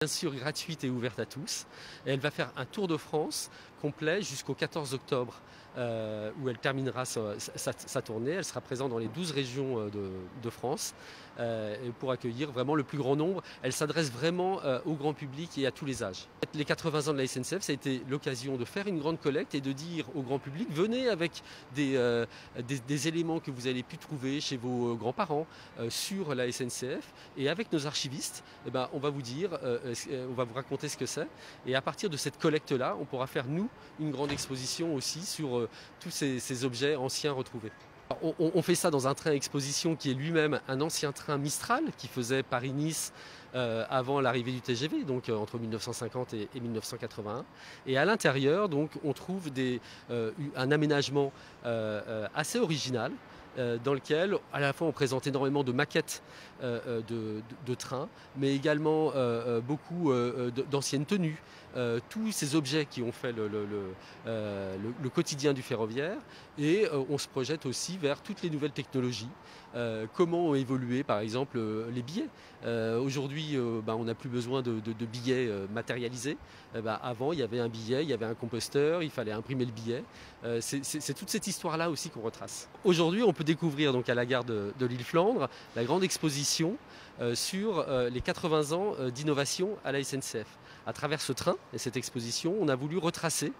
Bien sûr gratuite et ouverte à tous. Et elle va faire un tour de France complet jusqu'au 14 octobre, où elle terminera sa tournée. Elle sera présente dans les 12 régions de France, pour accueillir vraiment le plus grand nombre. Elle s'adresse vraiment au grand public et à tous les âges. Les 80 ans de la SNCF, ça a été l'occasion de faire une grande collecte et de dire au grand public, venez avec des éléments que vous allez pu trouver chez vos grands-parents sur la SNCF, et avec nos archivistes, eh ben, on va vous dire, on va vous raconter ce que c'est, et à partir de cette collecte-là, on pourra faire, nous, une grande exposition aussi sur tous ces objets anciens retrouvés. On fait ça dans un train exposition qui est lui-même un ancien train Mistral qui faisait Paris-Nice avant l'arrivée du TGV, donc entre 1950 et 1981. Et à l'intérieur, donc, on trouve un aménagement assez original, dans lequel à la fois on présente énormément de maquettes de trains, mais également beaucoup d'anciennes tenues, tous ces objets qui ont fait le quotidien du ferroviaire, et on se projette aussi vers toutes les nouvelles technologies, comment ont évolué par exemple les billets. Aujourd'hui on n'a plus besoin de billets matérialisés. Avant il y avait un billet, il y avait un composteur, il fallait imprimer le billet. C'est toute cette histoire-là aussi qu'on retrace. Aujourd'hui on peut découvrir donc à la gare de l'île Flandre la grande exposition sur les 80 ans d'innovation à la SNCF. À travers ce train et cette exposition, on a voulu retracer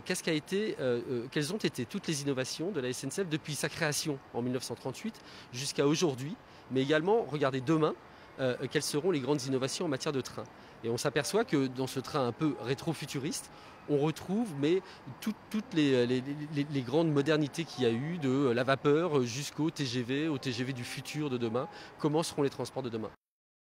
quelles ont été toutes les innovations de la SNCF depuis sa création en 1938 jusqu'à aujourd'hui, mais également regarder demain quelles seront les grandes innovations en matière de train. Et on s'aperçoit que dans ce train un peu rétro-futuriste, on retrouve toutes les grandes modernités qu'il y a eu, de la vapeur jusqu'au TGV, au TGV du futur de demain. Comment seront les transports de demain?